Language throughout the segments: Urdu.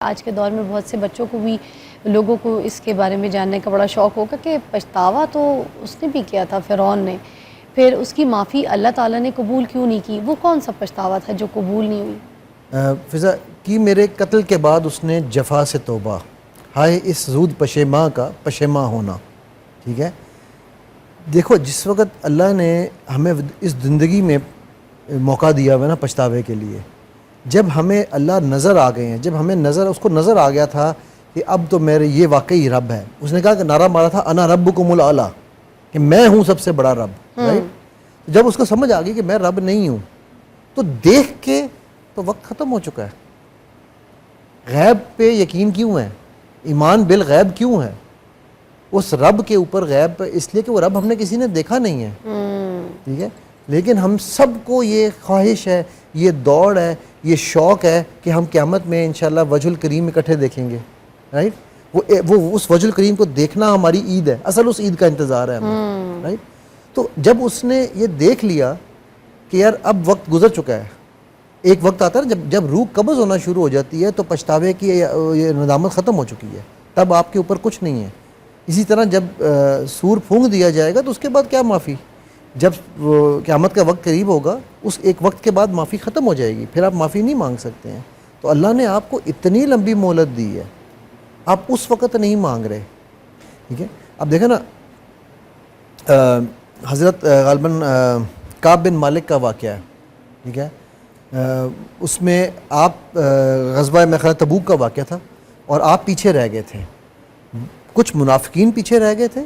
آج کے دور میں بہت سے بچوں کو بھی لوگوں کو اس کے بارے میں جاننے کا بڑا شوق ہوگا کہ پچھتاوا تو اس نے بھی کیا تھا فرعون نے، پھر اس کی معافی اللہ تعالیٰ نے قبول کیوں نہیں کی؟ وہ کون سا پچھتاوا تھا جو قبول نہیں ہوئی؟ فضا کی میرے قتل کے بعد اس نے جفا سے توبہ، ہائے اس زود پشیماں کا پشیماں ہونا. ٹھیک ہے، دیکھو جس وقت اللہ نے ہمیں اس زندگی میں موقع دیا ہوا نا پچھتاوے کے لیے، جب ہمیں اللہ نظر آ گئے ہیں، جب ہمیں اس کو نظر آ گیا تھا کہ اب تو میرے یہ واقعی رب ہے. اس نے کہا کہ نعرہ مارا تھا انا ربکم الاعلی، کہ میں ہوں سب سے بڑا رب. رائٹ، جب اس کو سمجھ آ گئی کہ میں رب نہیں ہوں تو دیکھ کے تو وقت ختم ہو چکا ہے. غیب پہ یقین کیوں ہے؟ ایمان بالغیب کیوں ہے؟ اس رب کے اوپر غیب پہ اس لیے کہ وہ رب ہم نے کسی نے دیکھا نہیں ہے. ٹھیک ہے، لیکن ہم سب کو یہ خواہش ہے، یہ دوڑ ہے، یہ شوق ہے کہ ہم قیامت میں انشاءاللہ وجہ الکریم اکٹھے دیکھیں گے. رائٹ، وہ اس وجہ الکریم کو دیکھنا ہماری عید ہے، اصل اس عید کا انتظار ہے ہمیں. رائٹ، تو جب اس نے یہ دیکھ لیا کہ یار اب وقت گزر چکا ہے، ایک وقت آتا ہے نا جب روح قبض ہونا شروع ہو جاتی ہے تو پچھتاوے کی یہ ندامت ختم ہو چکی ہے، تب آپ کے اوپر کچھ نہیں ہے. اسی طرح جب سور پھونک دیا جائے گا تو اس کے بعد کیا معافی؟ جب قیامت کا وقت قریب ہوگا اس ایک وقت کے بعد معافی ختم ہو جائے گی، پھر آپ معافی نہیں مانگ سکتے ہیں. تو اللہ نے آپ کو اتنی لمبی مہلت دی ہے، آپ اس وقت نہیں مانگ رہے. ٹھیک ہے، اب دیکھیں نا حضرت غالباً کعب بن مالک کا واقعہ ہے. ٹھیک ہے، اس میں آپ غزوہ میخلا تبوک کا واقعہ تھا اور آپ پیچھے رہ گئے تھے، کچھ منافقین پیچھے رہ گئے تھے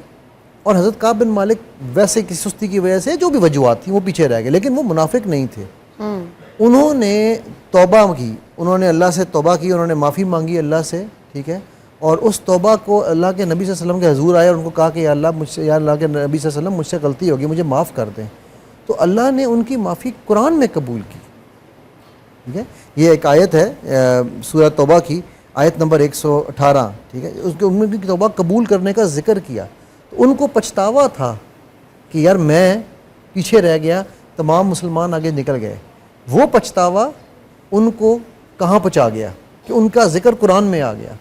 اور حضرت کعب بن مالک ویسے کی سستی کی وجہ سے جو بھی وجوہات تھیں وہ پیچھے رہ گئے، لیکن وہ منافق نہیں تھے. انہوں نے توبہ کی، انہوں نے اللہ سے توبہ کی، انہوں نے معافی مانگی اللہ سے. ٹھیک ہے، اور اس توبہ کو اللہ کے نبی صلی اللہ علیہ وسلم کے حضور آئے اور ان کو کہا کہ یا اللہ مجھ سے، یا اللہ کے نبی صلی اللہ علیہ وسلم مجھ سے غلطی ہوگی، مجھے معاف کر دیں. تو اللہ نے ان کی معافی قرآن میں قبول کی. ٹھیک ہے، یہ ایک آیت ہے سورہ توبہ کی، آیت نمبر 118. ٹھیک ہے، اس کے ان کی توبہ قبول کرنے کا ذکر کیا. تو ان کو پچھتاوا تھا کہ یار میں پیچھے رہ گیا، تمام مسلمان آگے نکل گئے. وہ پچھتاوا ان کو کہاں پہنچا گیا کہ ان کا ذکر قرآن میں آ گیا.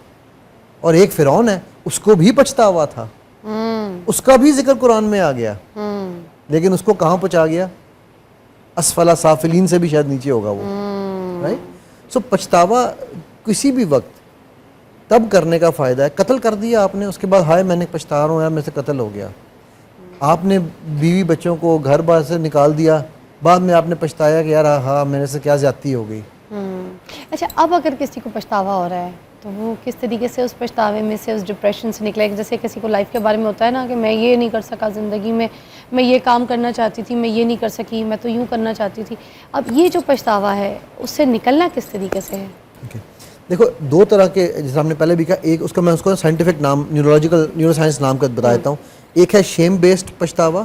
اور ایک فرعون ہے، اس کو بھی پچھتاوا تھا، اس کا بھی ذکر قرآن میں آ گیا، لیکن اس کو کہاں پہنچا گیا؟ اسفل سافلین سے بھی شاید نیچے ہوگا وہ. رائٹ، سو پچھتاوا کسی بھی وقت تب کرنے کا فائدہ ہے. قتل کر دیا آپ نے، اس کے بعد ہائے میں نے پچھتا رہا ہوں یار میرے سے قتل ہو گیا. آپ نے بیوی بچوں کو گھر بار سے نکال دیا، بعد میں آپ نے پچھتایا کہ یار ہاں میرے سے کیا زیادتی ہو گئی. اچھا، اب اگر کسی کو پچھتاوا ہو رہا ہے تو وہ کس طریقے سے اس پچھتاوے میں سے، اس ڈپریشن سے نکلے؟ جیسے کسی کو لائف کے بارے میں ہوتا ہے نا کہ میں یہ نہیں کر سکا زندگی میں یہ کام کرنا چاہتی تھی، میں یہ نہیں کر سکی، میں تو یوں کرنا چاہتی تھی. اب یہ جو پچھتاوا ہے اس سے نکلنا کس طریقے سے ہے؟ دیکھو دو طرح کے، جیسے ہم نے پہلے بھی کہا، ایک اس کا میں اس کو سائنٹیفک نام نیورو سائنس نام کا بتا دیتا ہوں. ایک ہے شیم بیسڈ پچھتاوا.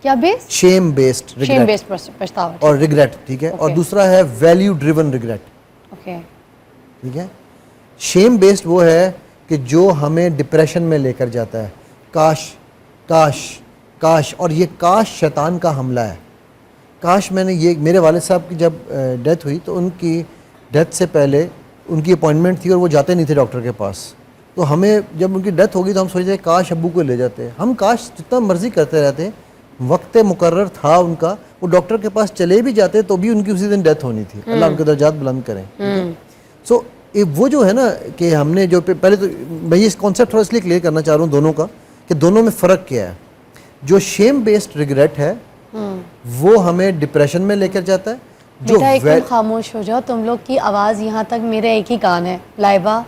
کیا بیسڈ؟ شیم بیسڈ پچھتاوا اور ریگریٹ. ٹھیک ہے، اور دوسرا ہے ویلیو ڈریون ریگریٹ. اوکے، ٹھیک ہے، شیم بیسڈ وہ ہے کہ جو ہمیں ڈپریشن میں لے کر جاتا ہے، کاش کاش کاش، اور یہ کاش شیطان کا حملہ ہے. کاش میں نے یہ، میرے والد صاحب کی جب ڈیتھ ہوئی تو ان کی ڈیتھ سے پہلے ان کی اپوائنٹمنٹ تھی اور وہ جاتے نہیں تھے ڈاکٹر کے پاس. تو ہمیں جب ان کی ڈیتھ ہوگی تو ہم سوچتے ہیں کاش ابو کو لے جاتے. ہم کاش جتنا مرضی کرتے رہتے، وقت مقرر تھا ان کا، وہ ڈاکٹر کے پاس چلے بھی جاتے تو بھی ان کی اسی دن ڈیتھ ہونی تھی. اللہ ان کے درجات بلند کریں. سو وہ جو ہے نا کہ ہم نے جو پہلے تو میں اس کانسیپٹ تھوڑا اس لیے کلیئر کرنا چاہ رہا ہوں دونوں کا، کہ دونوں میں فرق کیا ہے. جو شیم بیسڈ ریگریٹ ہے وہ ہمیں ڈپریشن میں لے کر جاتا ہے. جو بیٹا ایک دم خاموش ہو جاؤ، تم لوگ کی آواز یہاں تک میرے ایک ہی کان ہے. لائبہ،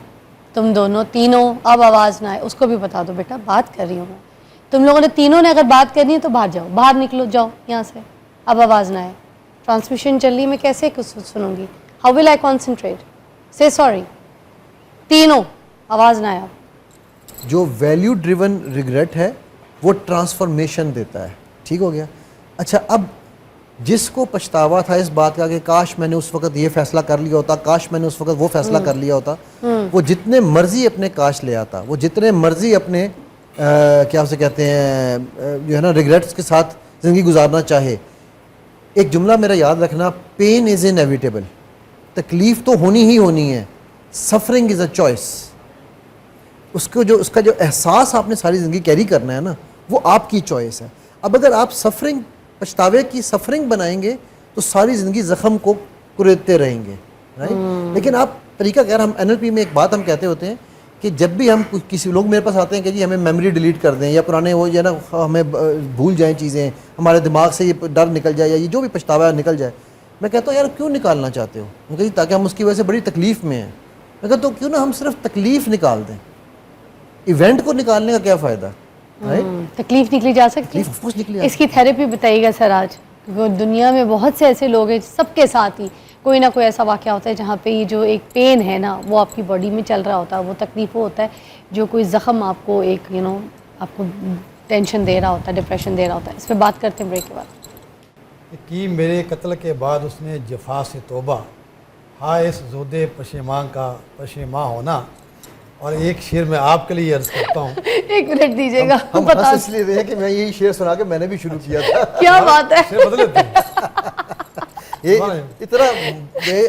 تم دونوں تینوں اب آواز نہ آئے، اس کو بھی بتا دو بیٹا بات کر رہی ہوں میں. تم لوگوں نے تینوں نے اگر بات کرنی ہے تو باہر جاؤ، باہر نکلو، جاؤ یہاں سے، اب آواز نہ آئے. ٹرانسمیشن چل رہی، میں کیسے سنوں گی؟ How will I concentrate? سے سوری، تینوں آواز نہ آیا. جو ویلیو ڈریون ریگریٹ ہے وہ ٹرانسفارمیشن دیتا ہے. ٹھیک ہو گیا. اچھا، اب جس کو پچھتاوا تھا اس بات کا کہ کاش میں نے اس وقت یہ فیصلہ کر لیا ہوتا، کاش میں نے اس وقت وہ فیصلہ کر لیا ہوتا، وہ جتنے مرضی اپنے کاش لے آتا، وہ جتنے مرضی اپنے کیا اسے کہتے ہیں جو ہے نا ریگریٹس کے ساتھ زندگی گزارنا چاہے. ایک جملہ میرا یاد رکھنا، پین از انیویٹیبل. تکلیف تو ہونی ہی ہونی ہے، سفرنگ از اے چوائس. اس کا جو احساس آپ نے ساری زندگی کیری کرنا ہے نا, وہ آپ کی چوائس ہے. اب اگر آپ سفرنگ, پچھتاوے کی سفرنگ بنائیں گے تو ساری زندگی زخم کو کریدتے رہیں گے, رائٹ. لیکن آپ طریقہ کار, ہم NLP میں ایک بات ہم کہتے ہوتے ہیں کہ جب بھی ہم کسی لوگ میرے پاس آتے ہیں کہ جی ہمیں میموری ڈیلیٹ کر دیں, یا پرانے وہ جو ہے نا ہمیں بھول جائیں چیزیں, ہمارے دماغ سے یہ ڈر نکل جائے, یا یہ جو بھی پچھتاوا ہے نکل جائے, میں کہتا ہوں یار کیوں نکالنا چاہتے ہو؟ میں کہتی تاکہ ہم اس کی وجہ سے بڑی تکلیف میں ہیں. میں کہتا ہوں کیوں نہ ہم صرف تکلیف نکال دیں, ایونٹ کو نکالنے کا کیا فائدہ, رائٹ. تکلیف نکلی جا سکتی تکلیف آف نکلی. اس کی تھیراپی بتائیے گا سر آج, کیونکہ دنیا میں بہت سے ایسے لوگ ہیں, سب کے ساتھ ہی کوئی نہ کوئی ایسا واقعہ ہوتا ہے جہاں پہ یہ جو ایک پین ہے نا وہ آپ کی باڈی میں چل رہا ہوتا ہے, وہ تکلیف ہوتا ہے, جو کوئی زخم آپ کو ایک آپ کو ٹینشن دے رہا ہوتا ہے, ڈپریشن دے رہا ہوتا ہے. اس پہ بات کرتے ہیں بریک کے بعد. کہ میرے قتل کے بعد اس نے جفا سے توبہ, ہائے اس زود پشیماں کا پشیماں ہونا. اور ایک شعر میں آپ کے لیے عرض کرتا ہوں. ایک منٹ دیجیے گا, ہم ہنس اس لیے رہے ہیں کہ میں یہی شعر سنا کے میں نے بھی شروع کیا تھا. کیا بات ہے, شعر بدل لیتے ہیں. یہ اتنا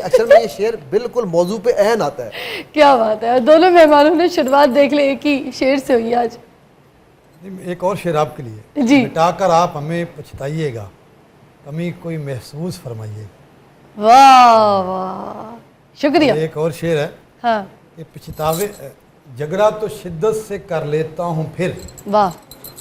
اکثر میں یہ شعر بالکل موضوع پہ عین آتا ہے. کیا بات ہے. دونوں مہمانوں نے شروعات دیکھ لیں ایک ہی شعر سے ہوئی آج. ایک اور شعر آپ کے لیے. جی. مٹا کر آپ ہمیں پچھتائیے گا, کمی کوئی محسوس فرمائیے. واہ واہ, شکریہ. ایک اور شعر ہے ہاں, کہ پچھتاوے, جھگڑا تو شدت سے کر لیتا ہوں پھر. واہ.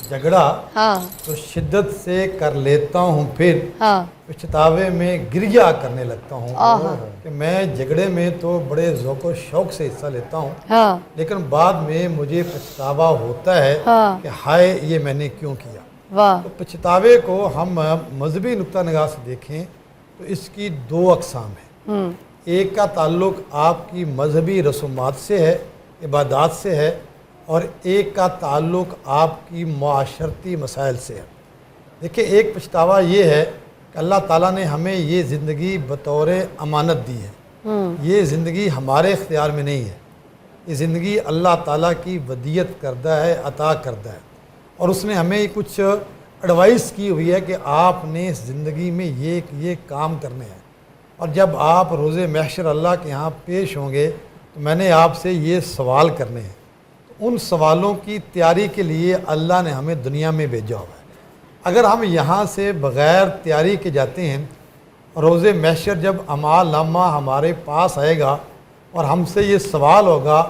جھگڑا ہاں تو شدت سے کر لیتا ہوں پھر, ہاں. پچھتاوے میں گریہ کرنے لگتا ہوں. کہ میں جھگڑے میں تو بڑے ذوق و شوق سے حصہ لیتا ہوں, ہاں لیکن بعد میں مجھے پچھتاوا ہوتا ہے ہاں. کہ ہائے یہ میں نے کیوں کیا. واہ. تو پچھتاوے کو ہم مذہبی نقطہ نگاہ سے دیکھیں تو اس کی دو اقسام ہیں. ایک کا تعلق آپ کی مذہبی رسومات سے ہے, عبادات سے ہے, اور ایک کا تعلق آپ کی معاشرتی مسائل سے ہے. دیکھیں, ایک پچھتاوا یہ ہے کہ اللہ تعالیٰ نے ہمیں یہ زندگی بطور امانت دی ہے. یہ زندگی ہمارے اختیار میں نہیں ہے, یہ زندگی اللہ تعالیٰ کی ودیت کردہ ہے, عطا کردہ ہے. اور اس نے ہمیں کچھ ایڈوائس کی ہوئی ہے کہ آپ نے اس زندگی میں یہ کام کرنے ہیں. اور جب آپ روز محشر اللہ کے ہاں پیش ہوں گے تو میں نے آپ سے یہ سوال کرنے ہیں. ان سوالوں کی تیاری کے لیے اللہ نے ہمیں دنیا میں بھیجا ہوا ہے. اگر ہم یہاں سے بغیر تیاری کے جاتے ہیں, روز محشر جب اعمال نامہ ہمارے پاس آئے گا اور ہم سے یہ سوال ہوگا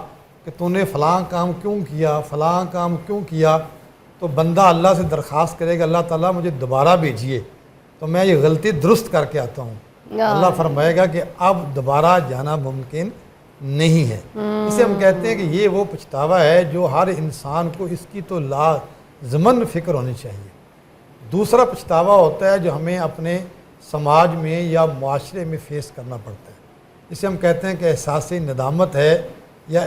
کہ تو نے فلاں کام کیوں کیا, فلاں کام کیوں کیا, تو بندہ اللہ سے درخواست کرے گا اللہ تعالیٰ مجھے دوبارہ بھیجیے, تو میں یہ غلطی درست کر کے آتا ہوں. اللہ فرمائے گا کہ اب دوبارہ جانا ممکن نہیں ہے. اسے ہم کہتے ہیں کہ یہ وہ پچھتاوا ہے جو ہر انسان کو اس کی تو لازماً فکر ہونی چاہیے. دوسرا پچھتاوا ہوتا ہے جو ہمیں اپنے سماج میں یا معاشرے میں فیس کرنا پڑتا ہے. اسے ہم کہتے ہیں کہ احساس ندامت ہے یا